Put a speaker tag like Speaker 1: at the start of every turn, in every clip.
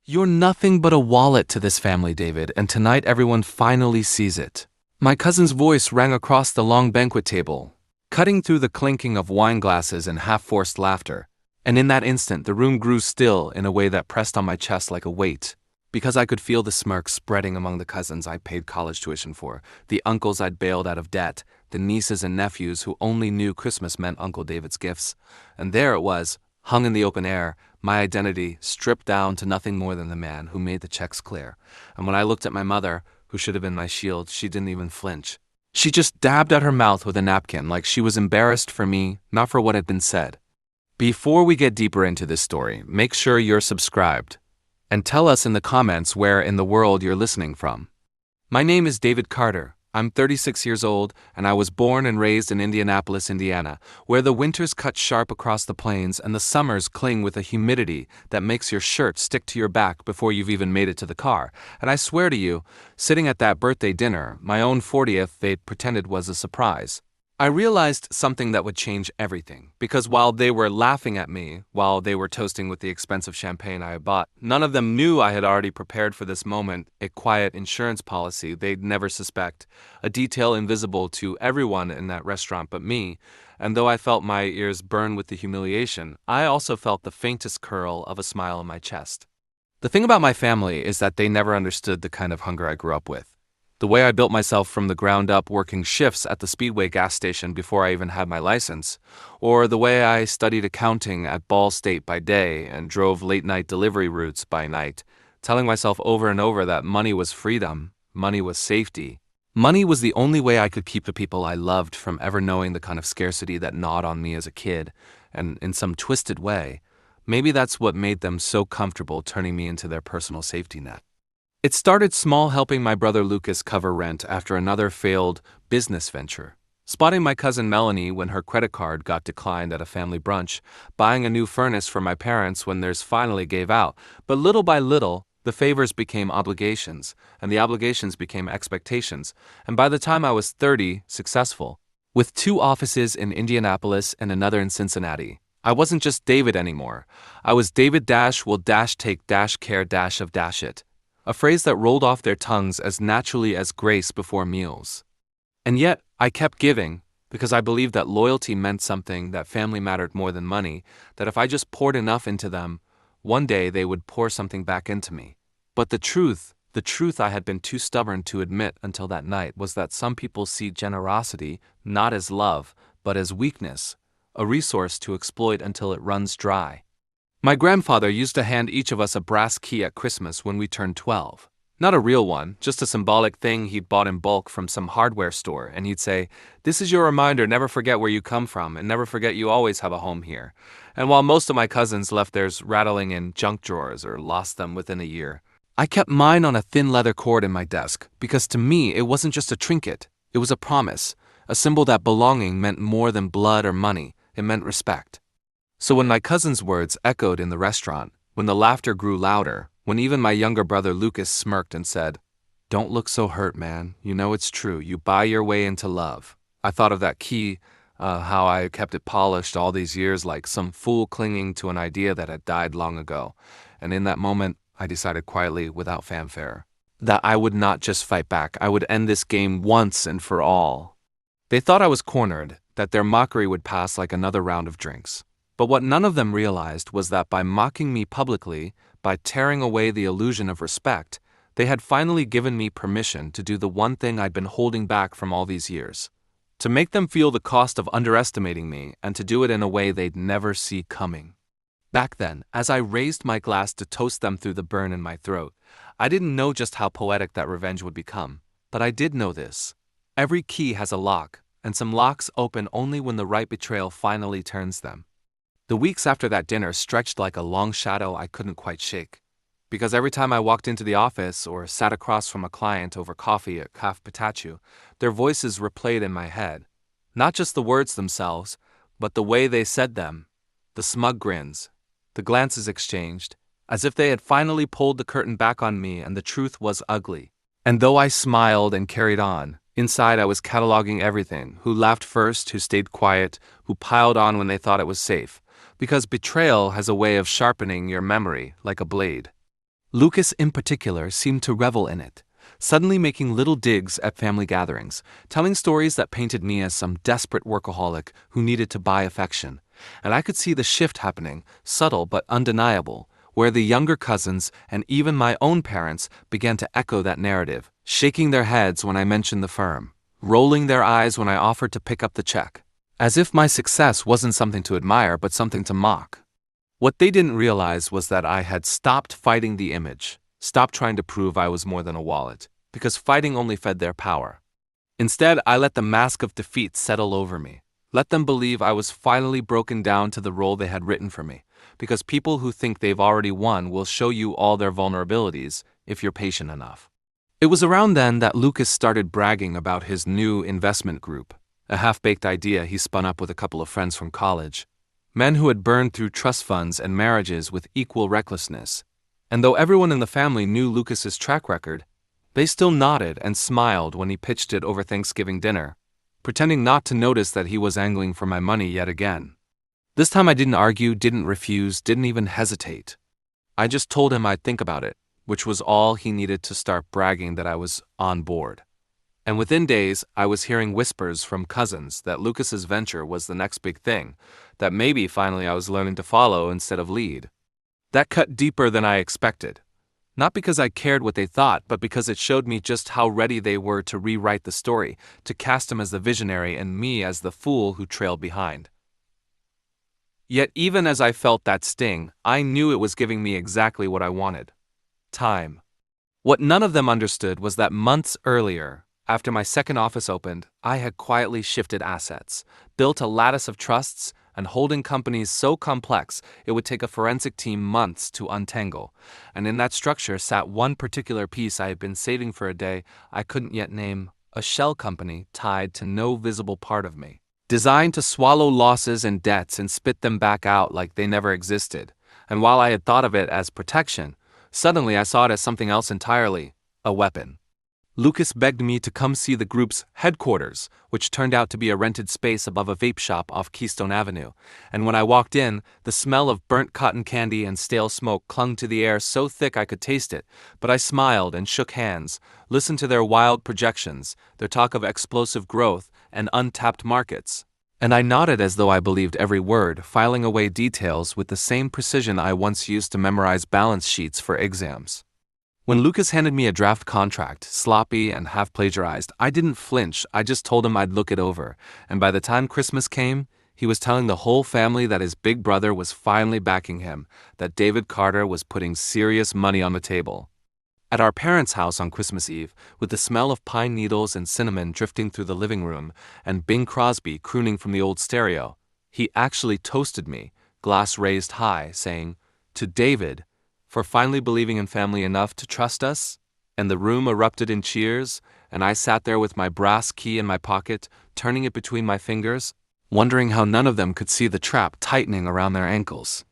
Speaker 1: You're nothing but a wallet to this family, David, and tonight everyone finally sees it. My cousin's voice rang across the long banquet table, cutting through the clinking of wine glasses and half-forced laughter. And in that instant, the room grew still in a way that pressed on my chest like a weight, because I could feel the smirk spreading among the cousins I paid college tuition for, the uncles I'd bailed out of debt, the nieces and nephews who only knew Christmas meant Uncle David's gifts. And there it was, hung in the open air, my identity stripped down to nothing more than the man who made the checks clear. And when I looked at my mother, who should have been my shield, she didn't even flinch. She just dabbed at her mouth with a napkin like she was embarrassed for me, not for what had been said. Before we get deeper into this story, make sure you're subscribed. And tell us in the comments where in the world you're listening from. My name is David Carter. I'm 36 years old, and I was born and raised in Indianapolis, Indiana, where the winters cut sharp across the plains and the summers cling with a humidity that makes your shirt stick to your back before you've even made it to the car. And I swear to you, sitting at that birthday dinner, my own 40th, they'd pretended was a surprise. I realized something that would change everything, because while they were laughing at me, while they were toasting with the expensive champagne I had bought, none of them knew I had already prepared for this moment, a quiet insurance policy they'd never suspect, a detail invisible to everyone in that restaurant but me, and though I felt my ears burn with the humiliation, I also felt the faintest curl of a smile on my chest. The thing about my family is that they never understood the kind of hunger I grew up with. The way I built myself from the ground up working shifts at the Speedway gas station before I even had my license, or the way I studied accounting at Ball State by day and drove late-night delivery routes by night, telling myself over and over that money was freedom, money was safety. Money was the only way I could keep the people I loved from ever knowing the kind of scarcity that gnawed on me as a kid, and in some twisted way, maybe that's what made them so comfortable turning me into their personal safety net. It started small, helping my brother Lucas cover rent after another failed business venture, spotting my cousin Melanie when her credit card got declined at a family brunch, buying a new furnace for my parents when theirs finally gave out. But little by little, the favors became obligations, and the obligations became expectations, and by the time I was 30, successful, with 2 offices in Indianapolis and another in Cincinnati. I wasn't just David anymore. I was David will take care of it. A phrase that rolled off their tongues as naturally as grace before meals. And yet, I kept giving, because I believed that loyalty meant something, that family mattered more than money, that if I just poured enough into them, one day they would pour something back into me. But the truth I had been too stubborn to admit until that night was that some people see generosity not as love, but as weakness, a resource to exploit until it runs dry. My grandfather used to hand each of us a brass key at Christmas when we turned 12. Not a real one, just a symbolic thing he'd bought in bulk from some hardware store, and he'd say, "This is your reminder, never forget where you come from, and never forget you always have a home here." And while most of my cousins left theirs rattling in junk drawers or lost them within a year, I kept mine on a thin leather cord in my desk, because to me it wasn't just a trinket, it was a promise, a symbol that belonging meant more than blood or money, it meant respect. So when my cousin's words echoed in the restaurant, when the laughter grew louder, when even my younger brother Lucas smirked and said, "Don't look so hurt, man. You know it's true. You buy your way into love," I thought of that key, how I kept it polished all these years like some fool clinging to an idea that had died long ago. And in that moment, I decided quietly, without fanfare, that I would not just fight back. I would end this game once and for all. They thought I was cornered, that their mockery would pass like another round of drinks. But what none of them realized was that by mocking me publicly, by tearing away the illusion of respect, they had finally given me permission to do the one thing I'd been holding back from all these years. To make them feel the cost of underestimating me, and to do it in a way they'd never see coming. Back then, as I raised my glass to toast them through the burn in my throat, I didn't know just how poetic that revenge would become. But I did know this. Every key has a lock, and some locks open only when the right betrayal finally turns them. The weeks after that dinner stretched like a long shadow I couldn't quite shake, because every time I walked into the office or sat across from a client over coffee at Caf Pitachu, their voices replayed in my head. Not just the words themselves, but the way they said them, the smug grins, the glances exchanged, as if they had finally pulled the curtain back on me and the truth was ugly. And though I smiled and carried on, inside I was cataloging everything, who laughed first, who stayed quiet, who piled on when they thought it was safe. Because betrayal has a way of sharpening your memory like a blade. Lucas, in particular, seemed to revel in it, suddenly making little digs at family gatherings, telling stories that painted me as some desperate workaholic who needed to buy affection. And I could see the shift happening, subtle but undeniable, where the younger cousins and even my own parents began to echo that narrative, shaking their heads when I mentioned the firm, rolling their eyes when I offered to pick up the check, as if my success wasn't something to admire but something to mock. What they didn't realize was that I had stopped fighting the image, stopped trying to prove I was more than a wallet, because fighting only fed their power. Instead, I let the mask of defeat settle over me, let them believe I was finally broken down to the role they had written for me, because people who think they've already won will show you all their vulnerabilities if you're patient enough. It was around then that Lucas started bragging about his new investment group, a half-baked idea he spun up with a couple of friends from college. Men who had burned through trust funds and marriages with equal recklessness. And though everyone in the family knew Lucas's track record, they still nodded and smiled when he pitched it over Thanksgiving dinner, pretending not to notice that he was angling for my money yet again. This time I didn't argue, didn't refuse, didn't even hesitate. I just told him I'd think about it, which was all he needed to start bragging that I was on board. And within days, I was hearing whispers from cousins that Lucas's venture was the next big thing, that maybe finally I was learning to follow instead of lead. That cut deeper than I expected. Not because I cared what they thought, but because it showed me just how ready they were to rewrite the story, to cast him as the visionary and me as the fool who trailed behind. Yet even as I felt that sting, I knew it was giving me exactly what I wanted. Time. What none of them understood was that months earlier, after my second office opened, I had quietly shifted assets, built a lattice of trusts, and holding companies so complex it would take a forensic team months to untangle. And in that structure sat one particular piece I had been saving for a day I couldn't yet name, a shell company tied to no visible part of me, designed to swallow losses and debts and spit them back out like they never existed. And while I had thought of it as protection, suddenly I saw it as something else entirely, a weapon. Lucas begged me to come see the group's headquarters, which turned out to be a rented space above a vape shop off Keystone Avenue, and when I walked in, the smell of burnt cotton candy and stale smoke clung to the air so thick I could taste it, but I smiled and shook hands, listened to their wild projections, their talk of explosive growth and untapped markets, and I nodded as though I believed every word, filing away details with the same precision I once used to memorize balance sheets for exams. When Lucas handed me a draft contract, sloppy and half-plagiarized, I didn't flinch, I just told him I'd look it over, and by the time Christmas came, he was telling the whole family that his big brother was finally backing him, that David Carter was putting serious money on the table. At our parents' house on Christmas Eve, with the smell of pine needles and cinnamon drifting through the living room, and Bing Crosby crooning from the old stereo, he actually toasted me, glass raised high, saying, "To David, for finally believing in family enough to trust us," and the room erupted in cheers, and I sat there with my brass key in my pocket, turning it between my fingers, wondering how none of them could see the trap tightening around their ankles.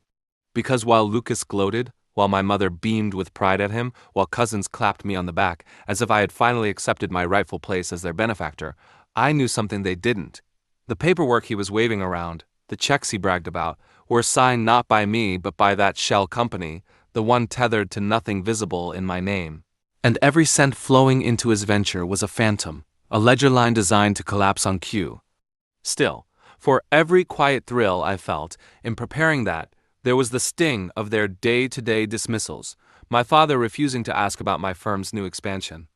Speaker 1: Because while Lucas gloated, while my mother beamed with pride at him, while cousins clapped me on the back, as if I had finally accepted my rightful place as their benefactor, I knew something they didn't. The paperwork he was waving around, the checks he bragged about, were signed not by me but by that shell company, the one tethered to nothing visible in my name. And every cent flowing into his venture was a phantom, a ledger line designed to collapse on cue. Still, for every quiet thrill I felt in preparing that, there was the sting of their day-to-day dismissals, my father refusing to ask about my firm's new expansion,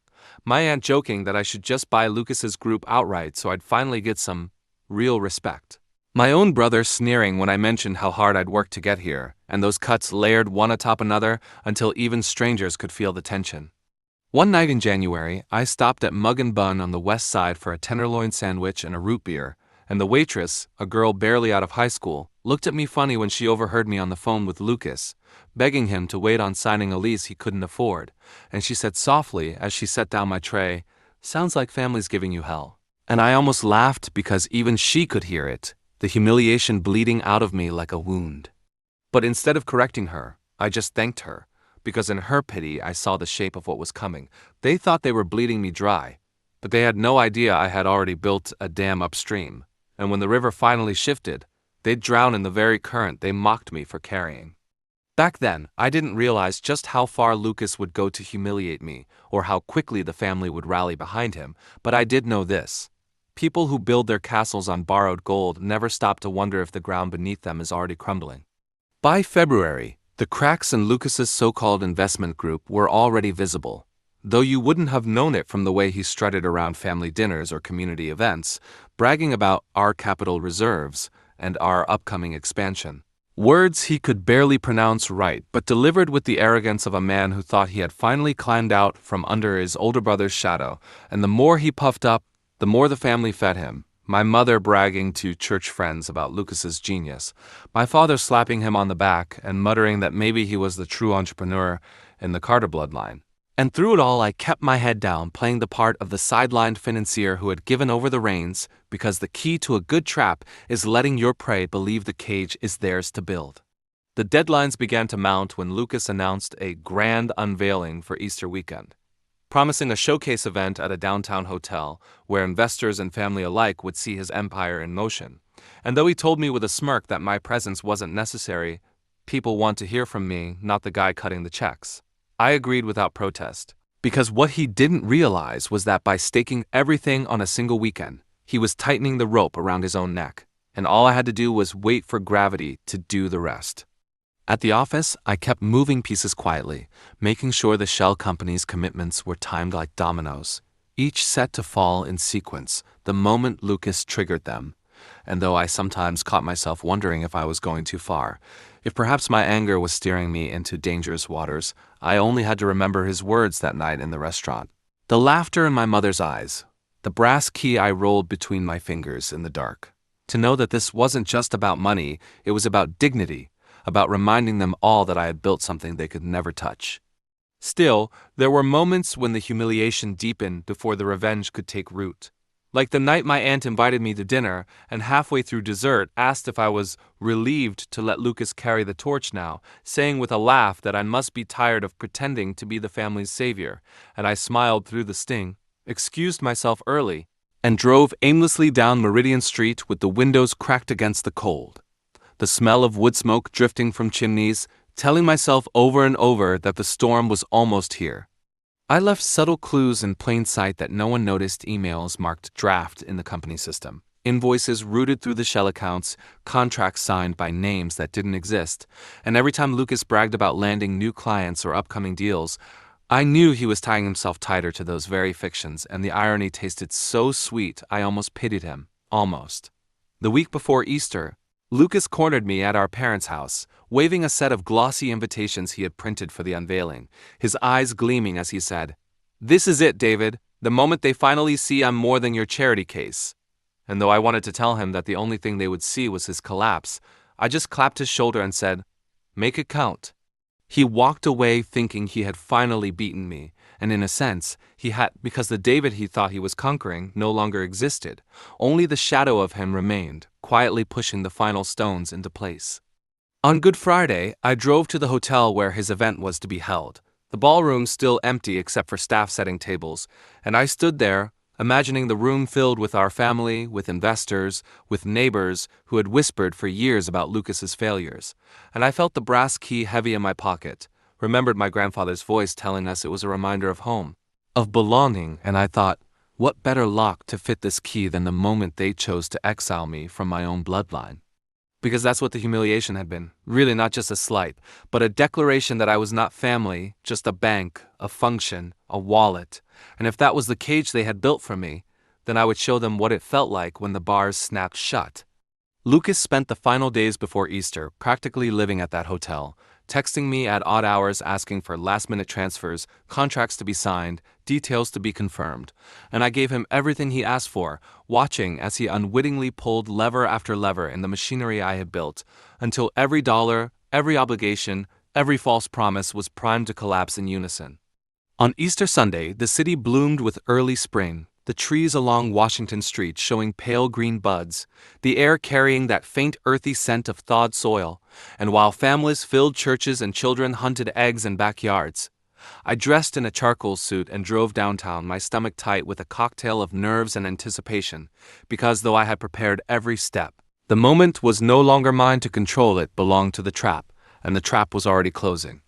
Speaker 1: my aunt joking that I should just buy Lucas's group outright so I'd finally get some real respect. My own brother sneering when I mentioned how hard I'd worked to get here, and those cuts layered one atop another until even strangers could feel the tension. One night in January, I stopped at Mug and Bun on the west side for a tenderloin sandwich and a root beer, and the waitress, a girl barely out of high school, looked at me funny when she overheard me on the phone with Lucas, begging him to wait on signing a lease he couldn't afford, and she said softly as she set down my tray, "Sounds like family's giving you hell." And I almost laughed because even she could hear it, the humiliation bleeding out of me like a wound. But instead of correcting her, I just thanked her, because in her pity I saw the shape of what was coming. They thought they were bleeding me dry, but they had no idea I had already built a dam upstream, and when the river finally shifted, they'd drown in the very current they mocked me for carrying. Back then, I didn't realize just how far Lucas would go to humiliate me, or how quickly the family would rally behind him, but I did know this. People who build their castles on borrowed gold never stop to wonder if the ground beneath them is already crumbling. By February, the cracks in Lucas's so-called investment group were already visible, though you wouldn't have known it from the way he strutted around family dinners or community events, bragging about our capital reserves and our upcoming expansion. Words he could barely pronounce right, but delivered with the arrogance of a man who thought he had finally climbed out from under his older brother's shadow, and the more he puffed up, the more the family fed him. My mother bragging to church friends about Lucas's genius, my father slapping him on the back and muttering that maybe he was the true entrepreneur in the Carter bloodline. And through it all, I kept my head down, playing the part of the sidelined financier who had given over the reins, because the key to a good trap is letting your prey believe the cage is theirs to build. The deadlines began to mount when Lucas announced a grand unveiling for Easter weekend, promising a showcase event at a downtown hotel where investors and family alike would see his empire in motion. And though he told me with a smirk that my presence wasn't necessary, people want to hear from me, not the guy cutting the checks, I agreed without protest, because what he didn't realize was that by staking everything on a single weekend, he was tightening the rope around his own neck, and all I had to do was wait for gravity to do the rest. At the office, I kept moving pieces quietly, making sure the shell company's commitments were timed like dominoes, each set to fall in sequence the moment Lucas triggered them. And though I sometimes caught myself wondering if I was going too far, if perhaps my anger was steering me into dangerous waters, I only had to remember his words that night in the restaurant. The laughter in my mother's eyes, the brass key I rolled between my fingers in the dark. To know that this wasn't just about money, it was about dignity, about reminding them all that I had built something they could never touch. Still, there were moments when the humiliation deepened before the revenge could take root. Like the night my aunt invited me to dinner and halfway through dessert asked if I was relieved to let Lucas carry the torch now, saying with a laugh that I must be tired of pretending to be the family's savior, and I smiled through the sting, excused myself early, and drove aimlessly down Meridian Street with the windows cracked against the cold, the smell of wood smoke drifting from chimneys, telling myself over and over that the storm was almost here. I left subtle clues in plain sight that no one noticed: emails marked draft in the company system, invoices routed through the shell accounts, contracts signed by names that didn't exist, and every time Lucas bragged about landing new clients or upcoming deals, I knew he was tying himself tighter to those very fictions, and the irony tasted so sweet I almost pitied him. Almost. The week before Easter, Lucas cornered me at our parents' house, waving a set of glossy invitations he had printed for the unveiling, his eyes gleaming as he said, "This is it, David, the moment they finally see I'm more than your charity case." And though I wanted to tell him that the only thing they would see was his collapse, I just clapped his shoulder and said, "Make it count." He walked away thinking he had finally beaten me, and in a sense, he had, because the David he thought he was conquering no longer existed. Only the shadow of him remained, quietly pushing the final stones into place. On Good Friday, I drove to the hotel where his event was to be held, the ballroom still empty except for staff setting tables, and I stood there, imagining the room filled with our family, with investors, with neighbors who had whispered for years about Lucas's failures, and I felt the brass key heavy in my pocket, remembered my grandfather's voice telling us it was a reminder of home, of belonging, and I thought, what better lock to fit this key than the moment they chose to exile me from my own bloodline? Because that's what the humiliation had been, really not just a slight, but a declaration that I was not family, just a bank, a function, a wallet, and if that was the cage they had built for me, then I would show them what it felt like when the bars snapped shut. Lucas spent the final days before Easter practically living at that hotel, texting me at odd hours asking for last-minute transfers, contracts to be signed, details to be confirmed, and I gave him everything he asked for, watching as he unwittingly pulled lever after lever in the machinery I had built, until every dollar, every obligation, every false promise was primed to collapse in unison. On Easter Sunday, the city bloomed with early spring, the trees along Washington Street showing pale green buds, the air carrying that faint earthy scent of thawed soil, and while families filled churches and children hunted eggs in backyards, I dressed in a charcoal suit and drove downtown, my stomach tight with a cocktail of nerves and anticipation, because though I had prepared every step, the moment was no longer mine to control, it belonged to the trap, and the trap was already closing.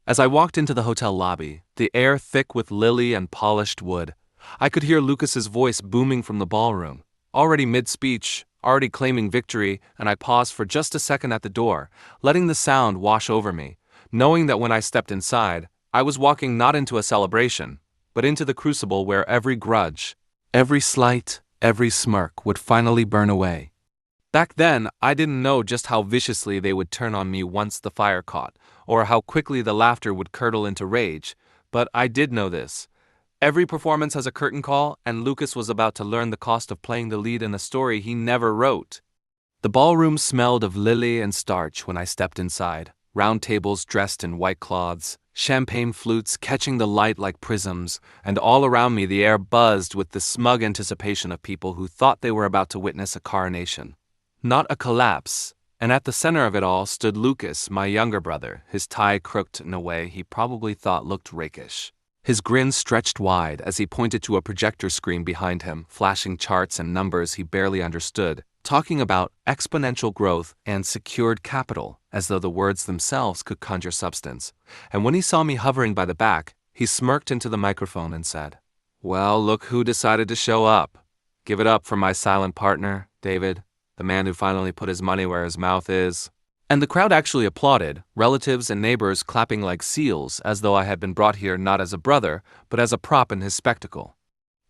Speaker 1: As I walked into the hotel lobby, the air thick with lily and polished wood, I could hear Lucas's voice booming from the ballroom, already mid-speech, already claiming victory, and I paused for just a second at the door, letting the sound wash over me, knowing that when I stepped inside, I was walking not into a celebration, but into the crucible where every grudge, every slight, every smirk would finally burn away. Back then, I didn't know just how viciously they would turn on me once the fire caught, or how quickly the laughter would curdle into rage, but I did know this. Every performance has a curtain call, and Lucas was about to learn the cost of playing the lead in a story he never wrote. The ballroom smelled of lily and starch when I stepped inside, round tables dressed in white cloths, champagne flutes catching the light like prisms, and all around me the air buzzed with the smug anticipation of people who thought they were about to witness a coronation. Not a collapse, and at the center of it all stood Lucas, my younger brother, his tie crooked in a way he probably thought looked rakish. His grin stretched wide as he pointed to a projector screen behind him, flashing charts and numbers he barely understood, talking about exponential growth and secured capital, as though the words themselves could conjure substance. And when he saw me hovering by the back, he smirked into the microphone and said, "Well, look who decided to show up. Give it up for my silent partner, David, the man who finally put his money where his mouth is." And the crowd actually applauded, relatives and neighbors clapping like seals, as though I had been brought here not as a brother, but as a prop in his spectacle.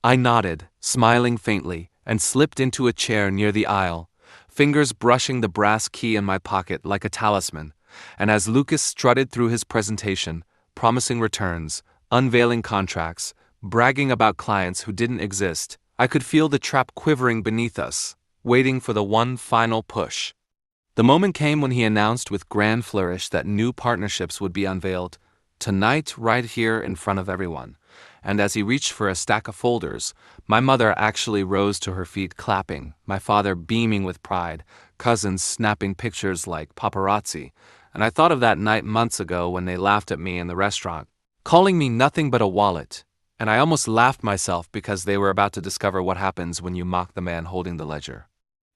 Speaker 1: I nodded, smiling faintly, and slipped into a chair near the aisle, fingers brushing the brass key in my pocket like a talisman, and as Lucas strutted through his presentation, promising returns, unveiling contracts, bragging about clients who didn't exist, I could feel the trap quivering beneath us, waiting for the one final push. The moment came when he announced with grand flourish that new partnerships would be unveiled, tonight right here in front of everyone. And as he reached for a stack of folders, my mother actually rose to her feet clapping, my father beaming with pride, cousins snapping pictures like paparazzi, and I thought of that night months ago when they laughed at me in the restaurant, calling me nothing but a wallet, and I almost laughed myself because they were about to discover what happens when you mock the man holding the ledger.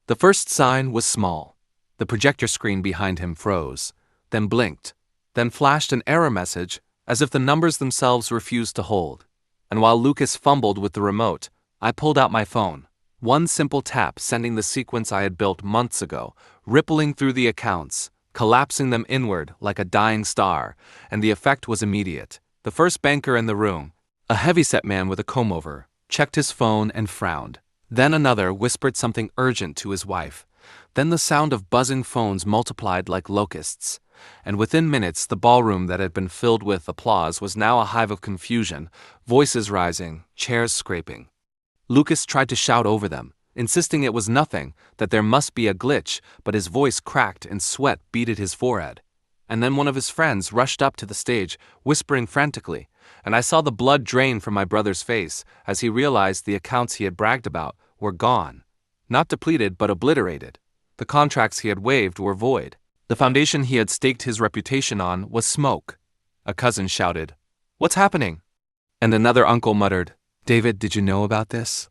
Speaker 1: The first sign was small. The projector screen behind him froze, then blinked, then flashed an error message as if the numbers themselves refused to hold. And while Lucas fumbled with the remote, I pulled out my phone. One simple tap sending the sequence I had built months ago, rippling through the accounts, collapsing them inward like a dying star, and the effect was immediate. The first banker in the room, a heavyset man with a comb-over, checked his phone and frowned. Then another whispered something urgent to his wife. Then the sound of buzzing phones multiplied like locusts, and within minutes the ballroom that had been filled with applause was now a hive of confusion, voices rising, chairs scraping. Lucas tried to shout over them, insisting it was nothing, that there must be a glitch, but his voice cracked and sweat beaded his forehead. And then one of his friends rushed up to the stage, whispering frantically, and I saw the blood drain from my brother's face as he realized the accounts he had bragged about were gone. Not depleted, but obliterated. The contracts he had waived were void. The foundation he had staked his reputation on was smoke. A cousin shouted, "What's happening?" And another uncle muttered, "David, did you know about this?"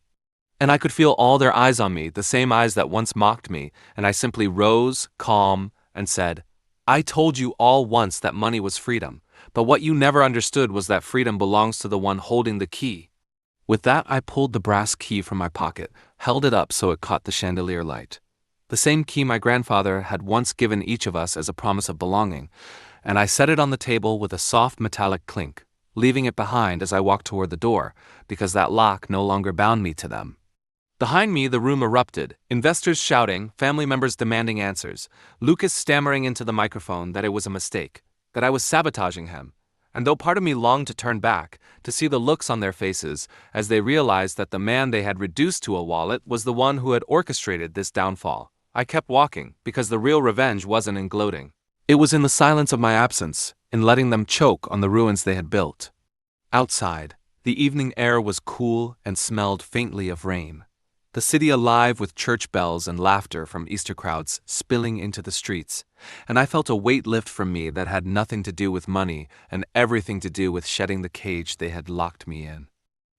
Speaker 1: And I could feel all their eyes on me, the same eyes that once mocked me, and I simply rose, calm, and said, "I told you all once that money was freedom, but what you never understood was that freedom belongs to the one holding the key." With that, I pulled the brass key from my pocket, held it up so it caught the chandelier light. The same key my grandfather had once given each of us as a promise of belonging, and I set it on the table with a soft metallic clink, leaving it behind as I walked toward the door, because that lock no longer bound me to them. Behind me, the room erupted, investors shouting, family members demanding answers, Lucas stammering into the microphone that it was a mistake, that I was sabotaging him. And though part of me longed to turn back, to see the looks on their faces as they realized that the man they had reduced to a wallet was the one who had orchestrated this downfall, I kept walking, because the real revenge wasn't in gloating. It was in the silence of my absence, in letting them choke on the ruins they had built. Outside, the evening air was cool and smelled faintly of rain. The city alive with church bells and laughter from Easter crowds spilling into the streets, and I felt a weight lift from me that had nothing to do with money and everything to do with shedding the cage they had locked me in.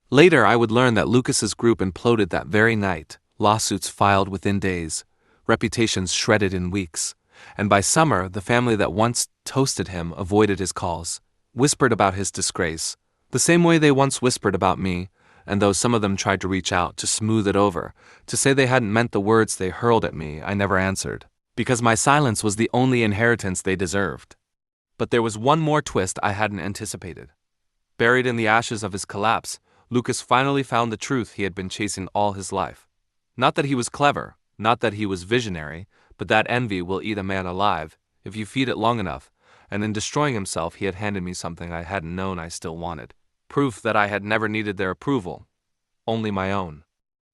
Speaker 1: Later, I would learn that Lucas's group imploded that very night, lawsuits filed within days, reputations shredded in weeks, and by summer, the family that once toasted him avoided his calls, whispered about his disgrace, the same way they once whispered about me, and though some of them tried to reach out to smooth it over, to say they hadn't meant the words they hurled at me, I never answered, because my silence was the only inheritance they deserved. But there was one more twist I hadn't anticipated. Buried in the ashes of his collapse, Lucas finally found the truth he had been chasing all his life. Not that he was clever, not that he was visionary, but that envy will eat a man alive if you feed it long enough, and in destroying himself he had handed me something I hadn't known I still wanted. Proof that I had never needed their approval, only my own.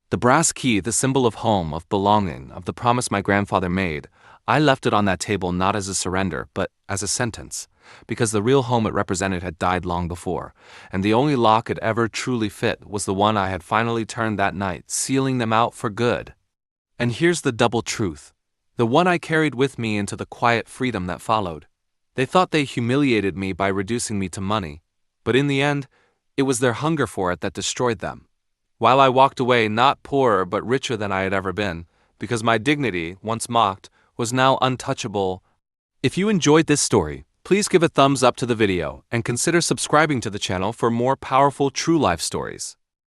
Speaker 1: The brass key, the symbol of home, of belonging, of the promise my grandfather made, I left it on that table not as a surrender, but as a sentence, because the real home it represented had died long before, and the only lock it ever truly fit was the one I had finally turned that night, sealing them out for good. And here's the double truth, the one I carried with me into the quiet freedom that followed. They thought they humiliated me by reducing me to money, but in the end, it was their hunger for it that destroyed them. While I walked away not poorer but richer than I had ever been, because my dignity, once mocked, was now untouchable. If you enjoyed this story, please give a thumbs up to the video and consider subscribing to the channel for more powerful true life stories.